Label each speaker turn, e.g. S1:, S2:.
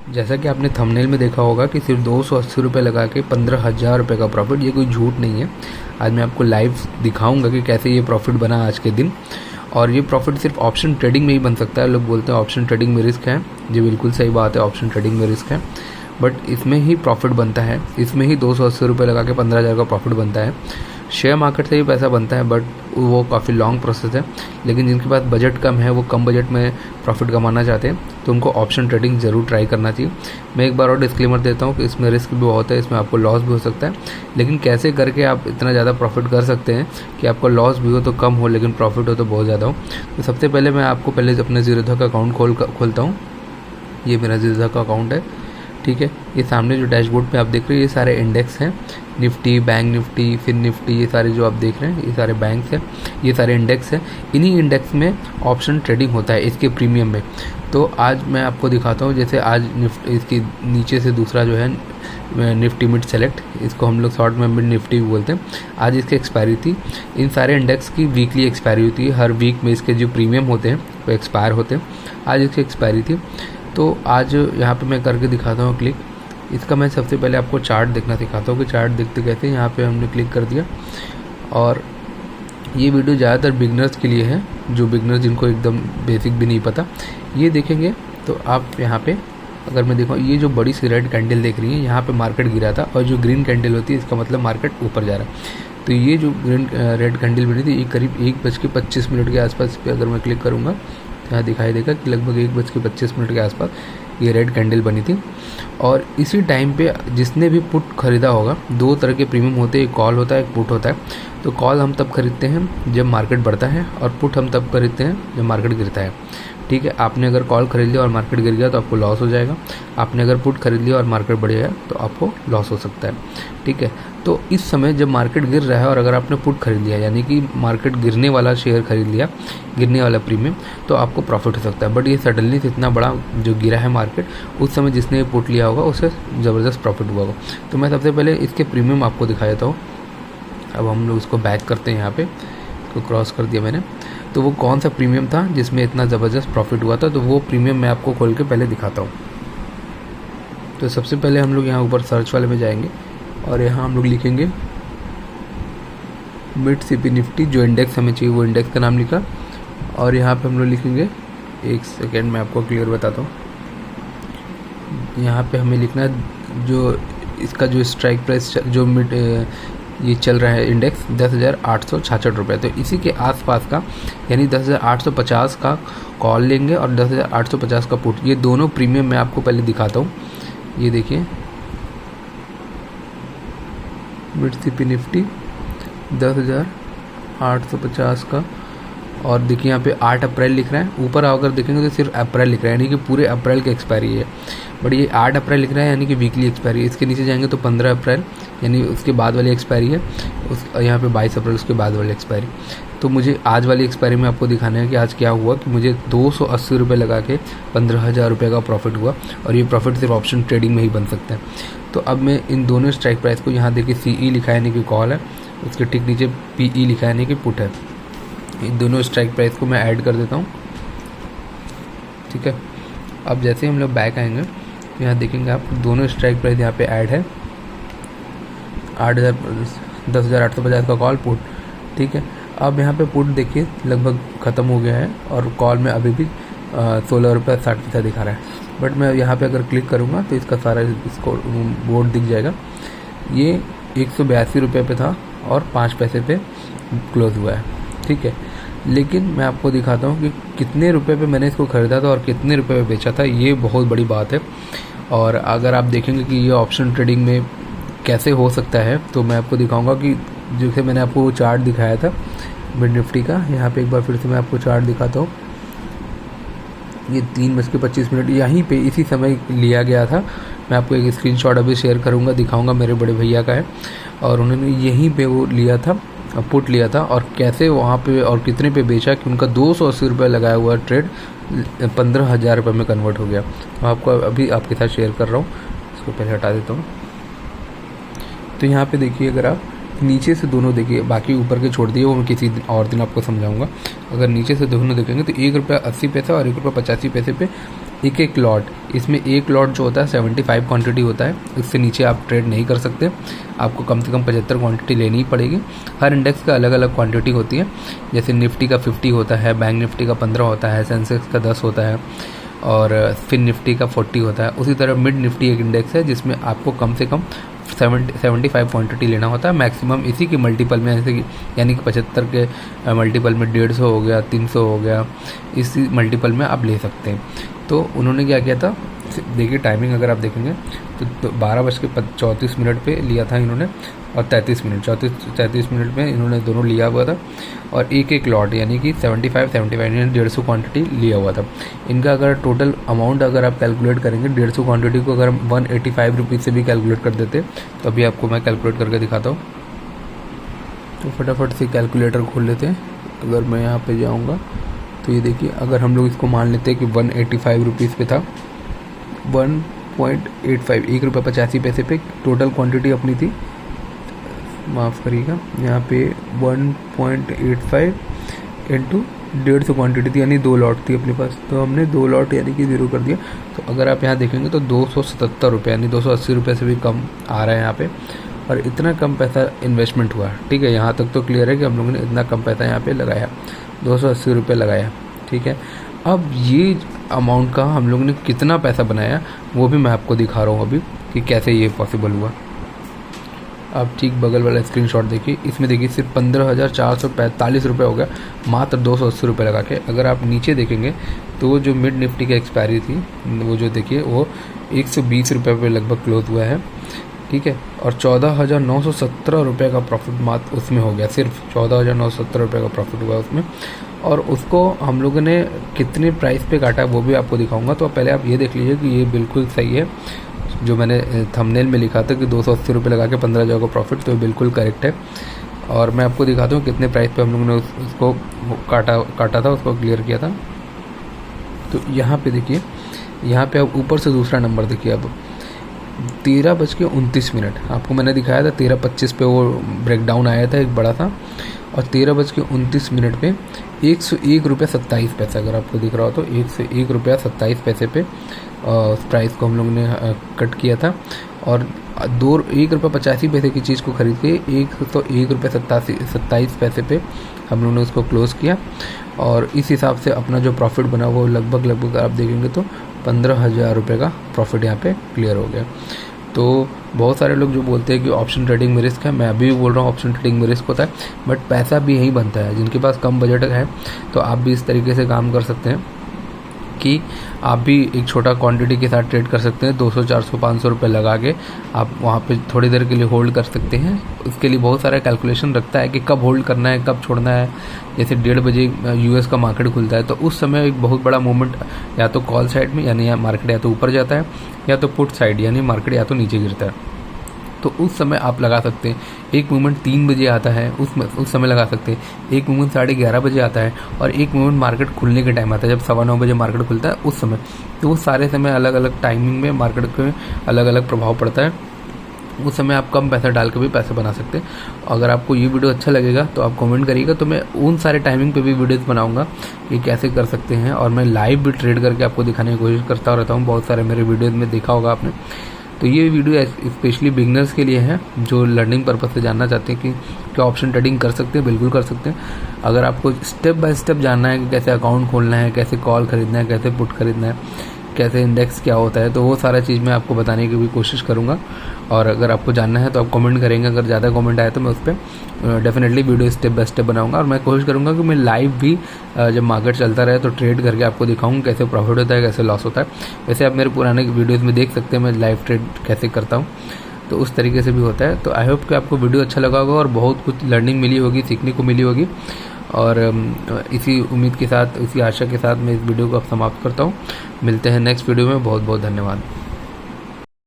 S1: जैसा कि आपने थंबनेल में देखा होगा कि सिर्फ 280 रुपये लगा के 15,000 रुपये का प्रॉफिट, ये कोई झूठ नहीं है। आज मैं आपको लाइव दिखाऊंगा कि कैसे ये प्रॉफिट बना आज के दिन। और ये प्रॉफिट सिर्फ ऑप्शन ट्रेडिंग में ही बन सकता है। लोग बोलते हैं ऑप्शन ट्रेडिंग में रिस्क है, जी बिल्कुल सही बात है, ऑप्शन ट्रेडिंग में रिस्क है, बट इसमें ही प्रॉफिट बनता है। इसमें ही 280 रुपये लगा के 15,000 का प्रॉफिट बनता है। शेयर मार्केट से भी पैसा बनता है, बट वो काफ़ी लॉन्ग प्रोसेस है। लेकिन जिनके पास बजट कम है, वो कम बजट में प्रॉफिट कमाना चाहते हैं, तो उनको ऑप्शन ट्रेडिंग ज़रूर ट्राई करना चाहिए। मैं एक बार और डिस्क्लेमर देता हूँ कि इसमें रिस्क भी बहुत है, इसमें आपको लॉस भी हो सकता है। लेकिन कैसे करके आप इतना ज़्यादा प्रॉफिट कर सकते हैं कि आपका लॉस भी हो तो कम हो, लेकिन प्रॉफिट हो तो बहुत ज़्यादा हो। तो सबसे पहले मैं आपको पहले अपना ज़ीरोधा का अकाउंट खोलता हूँ। ये मेरा ज़ीरोधा का अकाउंट है, ठीक है। ये सामने जो डैशबोर्ड पे आप देख रहे हैं, ये सारे इंडेक्स हैं, निफ्टी, बैंक निफ्टी, फिर निफ्टी, ये सारे जो आप देख रहे हैं ये सारे बैंक्स हैं, ये सारे इंडेक्स हैं। इन्हीं इंडेक्स में ऑप्शन ट्रेडिंग होता है इसके प्रीमियम में। तो आज मैं आपको दिखाता हूँ, जैसे आज निफ्टी, इसकी नीचे से दूसरा जो है निफ्टी मिड सेलेक्ट, इसको हम लोग शॉर्ट में मिड निफ्टी भी बोलते हैं। आज इसकी एक्सपायरी थी। इन सारे इंडेक्स की वीकली एक्सपायरी होती है, हर वीक में इसके जो प्रीमियम होते हैं वो एक्सपायर होते हैं। आज इसकी एक्सपायरी थी, तो आज यहाँ पे मैं करके दिखाता हूँ क्लिक। इसका मैं सबसे पहले आपको चार्ट देखना सिखाता हूँ कि चार्ट देखते कैसे। यहाँ पे हमने क्लिक कर दिया, और ये वीडियो ज़्यादातर बिगनर्स के लिए है, जो बिगनर्स जिनको एकदम बेसिक भी नहीं पता, ये देखेंगे तो आप यहाँ पे अगर मैं देखूँ, ये जो बड़ी सी रेड कैंडल देख रही है, यहाँ पे मार्केट गिरा था, और जो ग्रीन कैंडल होती है इसका मतलब मार्केट ऊपर जा रहा है। तो ये जो ग्रीन रेड कैंडल बनी थी, ये करीब 1:25 के आसपास पे अगर मैं क्लिक करूँगा तो यहाँ दिखाई देगा कि लगभग 1:25 के आसपास ये रेड कैंडल बनी थी। और इसी टाइम पे जिसने भी पुट खरीदा होगा, दो तरह के प्रीमियम होते हैं, एक कॉल होता है, एक पुट होता है। तो कॉल हम तब खरीदते हैं जब मार्केट बढ़ता है, और पुट हम तब खरीदते हैं जब मार्केट गिरता है, ठीक है। आपने अगर कॉल खरीद लिया और मार्केट गिर गया तो आपको लॉस हो जाएगा। आपने अगर पुट खरीद लिया और मार्केट बढ़ गया तो आपको लॉस हो सकता है, ठीक है। तो इस समय जब मार्केट गिर रहा है और अगर आपने पुट खरीद लिया, यानी कि मार्केट गिरने वाला शेयर खरीद लिया, गिरने वाला प्रीमियम, तो आपको प्रॉफिट हो सकता है। बट ये सडनली से इतना बड़ा जो गिरा है मार्केट, उस समय जिसने पुट लिया होगा उसे ज़बरदस्त प्रॉफिट हुआ होगा। तो मैं सबसे पहले इसके प्रीमियम आपको दिखा देता हूँ। अब हम लोग इसको बैक करते हैं, यहाँ पे इसको क्रॉस कर दिया मैंने। तो वो कौन सा प्रीमियम था जिसमें इतना ज़बरदस्त प्रॉफिट हुआ था, तो वो प्रीमियम मैं आपको खोल के पहले दिखाता हूँ। तो सबसे पहले हम लोग यहाँ ऊपर सर्च वाले में जाएंगे, और यहाँ हम लोग लिखेंगे मिड सीपी निफ्टी, जो इंडेक्स हमें चाहिए वो इंडेक्स का नाम लिखा, और यहाँ पे हम लोग लिखेंगे, एक सेकेंड मैं आपको क्लियर बताता हूँ। यहाँ पे हमें लिखना है जो इसका जो स्ट्राइक प्राइस जो मिड ये चल रहा है इंडेक्स 10,866 रुपये। तो इसी के आसपास का, यानी 10,850 का कॉल लेंगे और 10,850 का पुट। ये दोनों प्रीमियम मैं आपको पहले दिखाता हूँ। ये देखिए, मिड सीपी निफ्टी 10,850 का, और देखिए यहाँ पे 8 अप्रैल लिख रहा है। ऊपर अगर देखेंगे तो सिर्फ अप्रैल लिख रहा है, यानी कि पूरे अप्रैल की एक्सपायरी है। बट ये 8 अप्रैल लिख रहा है, यानी कि वीकली एक्सपायरी है। इसके नीचे जाएंगे तो 15 अप्रैल, यानी उसके बाद वाली एक्सपायरी है। यहाँ पे 22 अप्रैल उसके बाद वाली एक्सपायरी। तो मुझे आज वाली एक्सपायरी में आपको दिखाना है कि आज क्या हुआ, कि मुझे 280 रुपये लगा के 15,000 रुपये का प्रॉफिट हुआ, और ये प्रॉफिट सिर्फ ऑप्शन ट्रेडिंग में ही बन सकता है। तो अब मैं इन दोनों स्ट्राइक प्राइस को, यहाँ देखिए CE लिखा है, यानी कि कॉल है, उसके ठीक नीचे PE लिखा है, यानी कि पुट है। इन दोनों स्ट्राइक प्राइस को मैं ऐड कर देता हूँ, ठीक है। अब जैसे हम लोग बैक आएंगे तो यहाँ देखेंगे आप दोनों स्ट्राइक प्राइस यहाँ पे ऐड है, 10,850 का कॉल पुट, ठीक है। अब यहाँ पे पुट देखिए लगभग ख़त्म हो गया है, और कॉल में अभी भी 16 रुपये 60 पैसा दिखा रहा है। बट मैं यहाँ पे अगर क्लिक करूँगा तो इसका सारा इसको बोर्ड दिख जाएगा। ये 182 रुपये पे था और 5 पैसे पे क्लोज हुआ है, ठीक है। लेकिन मैं आपको दिखाता हूँ कि कितने रुपए पे मैंने इसको ख़रीदा था और कितने रुपए पे बेचा था, ये बहुत बड़ी बात है। और अगर आप देखेंगे कि ये ऑप्शन ट्रेडिंग में कैसे हो सकता है, तो मैं आपको दिखाऊंगा कि जैसे मैंने आपको वो चार्ट दिखाया था मिड निफ्टी का, यहाँ पे एक बार फिर से मैं आपको चार्ट दिखाता हूँ। ये 3:25 यहीं पे इसी समय लिया गया था। मैं आपको एक स्क्रीनशॉट अभी शेयर करूँगा, दिखाऊँगा, मेरे बड़े भैया का है, और उन्होंने यहीं पर वो लिया था, पुट लिया था, और कैसे वहाँ पे और कितने पे बेचा कि उनका 280 रुपये लगाया हुआ ट्रेड 15,000 रुपये में कन्वर्ट हो गया। तो आपको अभी आपके साथ शेयर कर रहा हूँ, इसको पहले हटा देता हूँ। तो यहाँ पे देखिए, अगर आप नीचे से दोनों देखिए, बाकी ऊपर के छोड़ दिए, वो मैं किसी दिन और दिन आपको समझाऊंगा। अगर नीचे से दोनों देखेंगे तो 1 रुपया 80 पैसा और 1 रुपया 85 पैसे पे एक एक लॉट, इसमें एक लॉट जो होता है 75 क्वांटिटी होता है, इससे नीचे आप ट्रेड नहीं कर सकते। आपको कम से कम 75 क्वांटिटी लेनी ही पड़ेगी। हर इंडेक्स का अलग अलग क्वांटिटी होती है, जैसे निफ्टी का 50 होता है, बैंक निफ्टी का 15 होता है, सेंसेक्स का 10 होता है और फिन निफ्टी का 40 होता है। उसी तरह मिड निफ्टी एक इंडेक्स है जिसमें आपको कम से कम 75 क्वांटिटी लेना होता है मैक्सिमम, इसी के मल्टीपल में, जैसे कि यानी कि 75 के मल्टीपल में 150 हो गया, 300 हो गया, इसी मल्टीपल में आप ले सकते हैं। तो उन्होंने क्या किया था, देखिए टाइमिंग अगर आप देखेंगे तो 12:34 पे लिया था इन्होंने और 33 मिनट में इन्होंने दोनों लिया हुआ था और एक एक लॉट यानी कि 75 यानी 150 क्वांटिटी लिया हुआ था। इनका अगर टोटल अमाउंट अगर आप कैलकुलेट करेंगे 150 क्वांटिटी को अगर हम 185 रुपीज़ से भी कैलकुलेट कर देते तो अभी आपको मैं कैलकुलेट करके दिखाता हूँ। तो फटाफट से कैलकुलेटर खोल लेते हैं। अगर मैं यहाँ पे जाऊँगा तो ये देखिए, अगर हम लोग इसको मान लेते हैं कि 185 रुपीज़ पे था, 1.85 ₹1.85 पे टोटल क्वांटिटी अपनी थी, माफ़ करिएगा, यहाँ पे 1.85 इंटू 150 क्वांटिटी थी यानी 2 लॉट थी अपने पास, तो हमने 2 लॉट यानी कि 0 कर दिया। तो अगर आप यहाँ देखेंगे तो 277 रुपये यानी 280 रुपये से भी कम आ रहा है यहाँ पे, और इतना कम पैसा इन्वेस्टमेंट हुआ। ठीक है, यहाँ तक तो क्लियर है कि हम लोगों ने इतना कम पैसा यहाँ पे लगाया, 280 रुपये लगाया। ठीक है, अब ये अमाउंट का हम लोगों ने कितना पैसा बनाया वो भी मैं आपको दिखा रहा हूँ अभी कि कैसे ये पॉसिबल हुआ। आप ठीक बगल वाला स्क्रीनशॉट देखिए, इसमें देखिए सिर्फ 15,445 रुपये हो गया मात्र 280 रुपये लगा के। अगर आप नीचे देखेंगे तो जो मिड निफ्टी की एक्सपायरी थी वो जो देखिए वो 120 रुपये पे लगभग क्लोज हुआ है। ठीक है, और 14,917 रुपये का प्रॉफिट मात्र उसमें हो गया, सिर्फ 14,917 रुपये का प्रॉफिट हुआ उसमें। और उसको हम लोगों ने कितने प्राइस पे काटा है वो भी आपको दिखाऊंगा। तो पहले आप ये देख लीजिए कि ये बिल्कुल सही है, जो मैंने थंबनेल में लिखा था कि 280 रुपये लगा के 15,000 का प्रॉफिट, तो ये बिल्कुल करेक्ट है। और मैं आपको दिखाता हूँ कितने प्राइस पे हम लोगों ने उसको काटा था, उसको क्लियर किया था। तो यहाँ पे देखिए, यहाँ पे आप ऊपर से दूसरा नंबर देखिए, अब 13:29 आपको मैंने दिखाया था, 13:25 पे वो ब्रेकडाउन आया था एक बड़ा सा, और 13:29 पे 101 रुपये 27 पैसे, अगर आपको दिख रहा हो तो 101 रुपया 27 पैसे पे उस प्राइस को हम लोगों ने कट किया था। और 1.85 की चीज़ को खरीद के 101 रुपये 27 पैसे पे हम लोगों ने उसको क्लोज़ किया, और इस हिसाब से अपना जो प्रॉफिट बना वो लगभग आप देखेंगे तो 15,000 रुपये का प्रॉफिट यहाँ पे क्लियर हो गया। तो बहुत सारे लोग जो बोलते हैं कि ऑप्शन ट्रेडिंग में रिस्क है, मैं अभी भी बोल रहा हूँ ऑप्शन ट्रेडिंग में रिस्क होता है, बट पैसा भी यहीं बनता है। जिनके पास कम बजट है तो आप भी इस तरीके से काम कर सकते हैं कि आप भी एक छोटा क्वांटिटी के साथ ट्रेड कर सकते हैं। 200, 400, 500 रुपये लगा के आप वहाँ पे थोड़ी देर के लिए होल्ड कर सकते हैं। उसके लिए बहुत सारा कैलकुलेशन रखता है कि कब होल्ड करना है, कब छोड़ना है। जैसे 1:30 बजे यूएस का मार्केट खुलता है तो उस समय एक बहुत बड़ा मूवमेंट या तो कॉल साइड में यानी मार्केट या तो ऊपर जाता है, या तो पुट साइड यानी मार्केट या तो नीचे गिरता है। तो उस समय आप लगा सकते हैं। एक मूवमेंट 3 बजे आता है, उस समय लगा सकते हैं। एक मूवमेंट 11:30 बजे आता है, और एक मूवमेंट मार्केट खुलने के टाइम आता है, जब 9:15 बजे मार्केट खुलता है उस समय। तो वो सारे समय अलग अलग टाइमिंग में मार्केट के अलग अलग प्रभाव पड़ता है। उस समय आप कम पैसा डाल के भी पैसे बना सकते हैं। अगर आपको ये वीडियो अच्छा लगेगा तो आप कमेंट करिएगा, तो मैं उन सारे टाइमिंग पे भी वीडियोस बनाऊंगा कि कैसे कर सकते हैं। और मैं लाइव भी ट्रेड करके आपको दिखाने की कोशिश करता रहता हूँ। बहुत सारे मेरे वीडियोज़ में देखा होगा आपने। तो ये वीडियो स्पेशली बिगनर्स के लिए है जो लर्निंग पर्पस से जानना चाहते हैं कि क्या ऑप्शन ट्रेडिंग कर सकते हैं। बिल्कुल कर सकते हैं। अगर आपको स्टेप बाय स्टेप जानना है कि कैसे अकाउंट खोलना है, कैसे कॉल खरीदना है, कैसे पुट खरीदना है, कैसे इंडेक्स क्या होता है, तो वो सारा चीज़ मैं आपको बताने की भी कोशिश करूँगा। और अगर आपको जानना है तो आप कमेंट करेंगे। अगर ज़्यादा कमेंट आए तो मैं उस पर definitely video step by step बनाऊंगा। और मैं कोशिश करूँगा कि मैं लाइव भी जब मार्केट चलता रहे तो ट्रेड करके आपको दिखाऊँ कैसे प्रॉफिट होता है, कैसे लॉस होता है। वैसे आप मेरे पुराने वीडियोज़ में देख सकते हैं मैं लाइव ट्रेड कैसे करता हूँ, तो उस तरीके से भी होता है। तो आई होप कि आपको वीडियो अच्छा लगा होगा और बहुत कुछ लर्निंग मिली होगी, सीखने को मिली होगी। और इसी उम्मीद के साथ, इसी आशा के साथ मैं इस वीडियो को अब समाप्त करता हूँ। मिलते हैं नेक्स्ट वीडियो में। बहुत बहुत धन्यवाद।